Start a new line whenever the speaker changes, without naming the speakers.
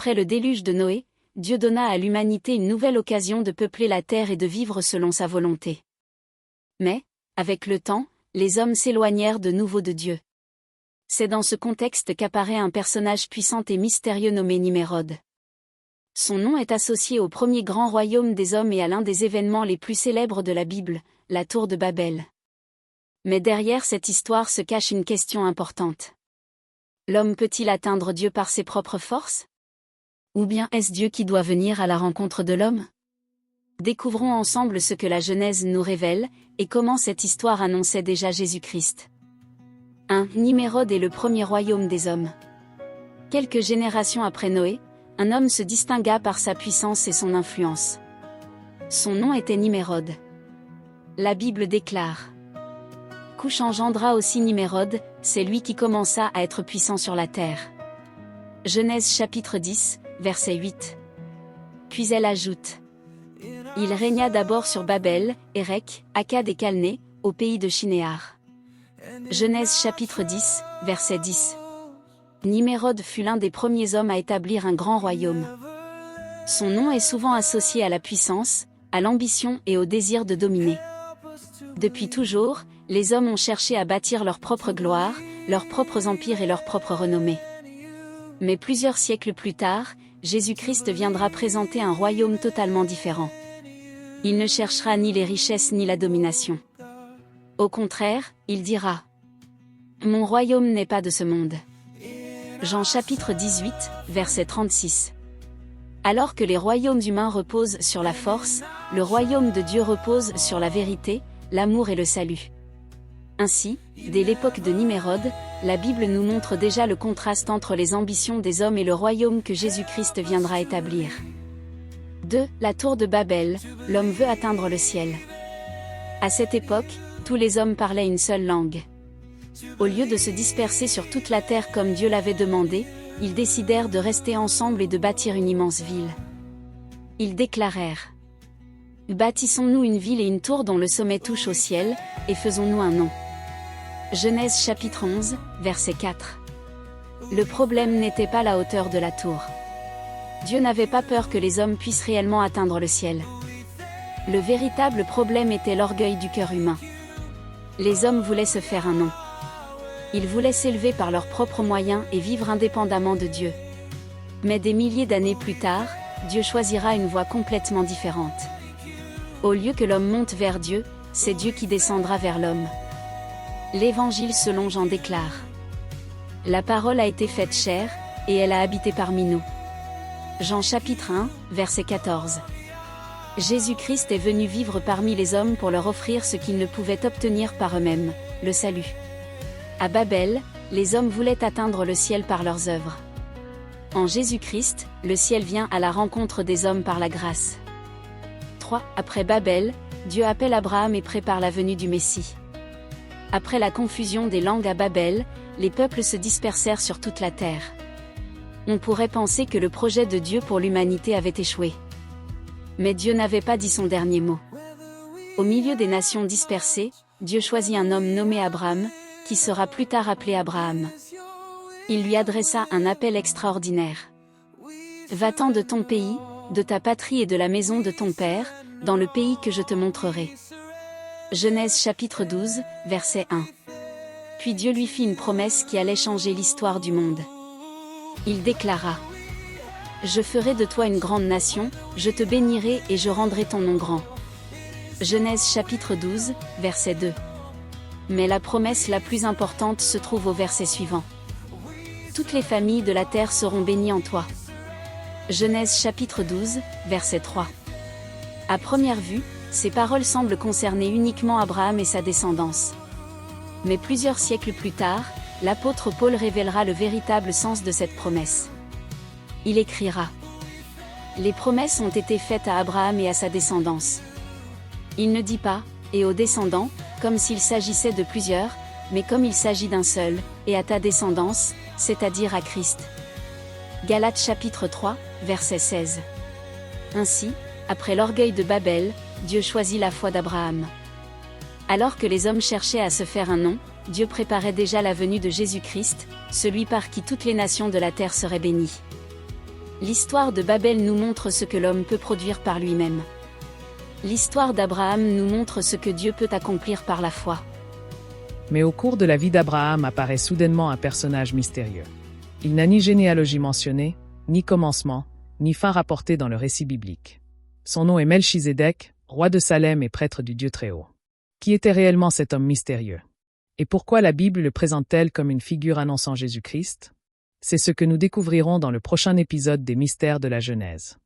Après le déluge de Noé, Dieu donna à l'humanité une nouvelle occasion de peupler la terre et de vivre selon sa volonté. Mais, avec le temps, les hommes s'éloignèrent de nouveau de Dieu. C'est dans ce contexte qu'apparaît un personnage puissant et mystérieux nommé Nimérode. Son nom est associé au premier grand royaume des hommes et à l'un des événements les plus célèbres de la Bible, la tour de Babel. Mais derrière cette histoire se cache une question importante. L'homme peut-il atteindre Dieu par ses propres forces? Ou bien est-ce Dieu qui doit venir à la rencontre de l'homme? Découvrons ensemble ce que la Genèse nous révèle, et comment cette histoire annonçait déjà Jésus-Christ. 1. Nimérode est le premier royaume des hommes. Quelques générations après Noé, un homme se distingua par sa puissance et son influence. Son nom était Nimérode. La Bible déclare: Couche engendra aussi Nimérode, c'est lui qui commença à être puissant sur la terre. Genèse chapitre 10, verset 8. Puis elle ajoute: Il régna d'abord sur Babel, Érec, Akkad et Calné, au pays de Shinéar. Genèse chapitre 10, verset 10. Nimérode fut l'un des premiers hommes à établir un grand royaume. Son nom est souvent associé à la puissance, à l'ambition et au désir de dominer. Depuis toujours, les hommes ont cherché à bâtir leur propre gloire, leurs propres empires et leur propre renommée. Mais plusieurs siècles plus tard, Jésus-Christ viendra présenter un royaume totalement différent. Il ne cherchera ni les richesses ni la domination. Au contraire, il dira: Mon royaume n'est pas de ce monde. Jean chapitre 18, verset 36. Alors que les royaumes humains reposent sur la force, le royaume de Dieu repose sur la vérité, l'amour et le salut. Ainsi, dès l'époque de Nimérode, la Bible nous montre déjà le contraste entre les ambitions des hommes et le royaume que Jésus-Christ viendra établir. 2. La tour de Babel, l'homme veut atteindre le ciel. À cette époque, tous les hommes parlaient une seule langue. Au lieu de se disperser sur toute la terre comme Dieu l'avait demandé, ils décidèrent de rester ensemble et de bâtir une immense ville. Ils déclarèrent: Bâtissons-nous une ville et une tour dont le sommet touche au ciel, et faisons-nous un nom. Genèse chapitre 11, verset 4. Le problème n'était pas la hauteur de la tour. Dieu n'avait pas peur que les hommes puissent réellement atteindre le ciel. Le véritable problème était l'orgueil du cœur humain. Les hommes voulaient se faire un nom. Ils voulaient s'élever par leurs propres moyens et vivre indépendamment de Dieu. Mais des milliers d'années plus tard, Dieu choisira une voie complètement différente. Au lieu que l'homme monte vers Dieu, c'est Dieu qui descendra vers l'homme. L'Évangile selon Jean déclare: La parole a été faite chair, et elle a habité parmi nous. Jean chapitre 1, verset 14. Jésus-Christ est venu vivre parmi les hommes pour leur offrir ce qu'ils ne pouvaient obtenir par eux-mêmes, le salut. À Babel, les hommes voulaient atteindre le ciel par leurs œuvres. En Jésus-Christ, le ciel vient à la rencontre des hommes par la grâce. 3. Après Babel, Dieu appelle Abraham et prépare la venue du Messie. Après la confusion des langues à Babel, les peuples se dispersèrent sur toute la terre. On pourrait penser que le projet de Dieu pour l'humanité avait échoué. Mais Dieu n'avait pas dit son dernier mot. Au milieu des nations dispersées, Dieu choisit un homme nommé Abraham, qui sera plus tard appelé Abraham. Il lui adressa un appel extraordinaire. Va-t'en de ton pays, de ta patrie et de la maison de ton père, dans le pays que je te montrerai. Genèse chapitre 12, verset 1. Puis Dieu lui fit une promesse qui allait changer l'histoire du monde. Il déclara: Je ferai de toi une grande nation, je te bénirai et je rendrai ton nom grand. Genèse chapitre 12, verset 2. Mais la promesse la plus importante se trouve au verset suivant. Toutes les familles de la terre seront bénies en toi. Genèse chapitre 12, verset 3. À première vue, ces paroles semblent concerner uniquement Abraham et sa descendance. Mais plusieurs siècles plus tard, l'apôtre Paul révélera le véritable sens de cette promesse. Il écrira: Les promesses ont été faites à Abraham et à sa descendance. Il ne dit pas « et aux descendants », comme s'il s'agissait de plusieurs, mais comme il s'agit d'un seul, et à ta descendance, c'est-à-dire à Christ. Galates chapitre 3, verset 16. Ainsi, après l'orgueil de Babel, Dieu choisit la foi d'Abraham. Alors que les hommes cherchaient à se faire un nom, Dieu préparait déjà la venue de Jésus-Christ, celui par qui toutes les nations de la terre seraient bénies. L'histoire de Babel nous montre ce que l'homme peut produire par lui-même. L'histoire d'Abraham nous montre ce que Dieu peut accomplir par la foi.
Mais au cours de la vie d'Abraham apparaît soudainement un personnage mystérieux. Il n'a ni généalogie mentionnée, ni commencement, ni fin rapporté dans le récit biblique. Son nom est Melchizedek, roi de Salem et prêtre du Dieu Très-Haut. Qui était réellement cet homme mystérieux? Et pourquoi la Bible le présente-t-elle comme une figure annonçant Jésus-Christ? C'est ce que nous découvrirons dans le prochain épisode des Mystères de la Genèse.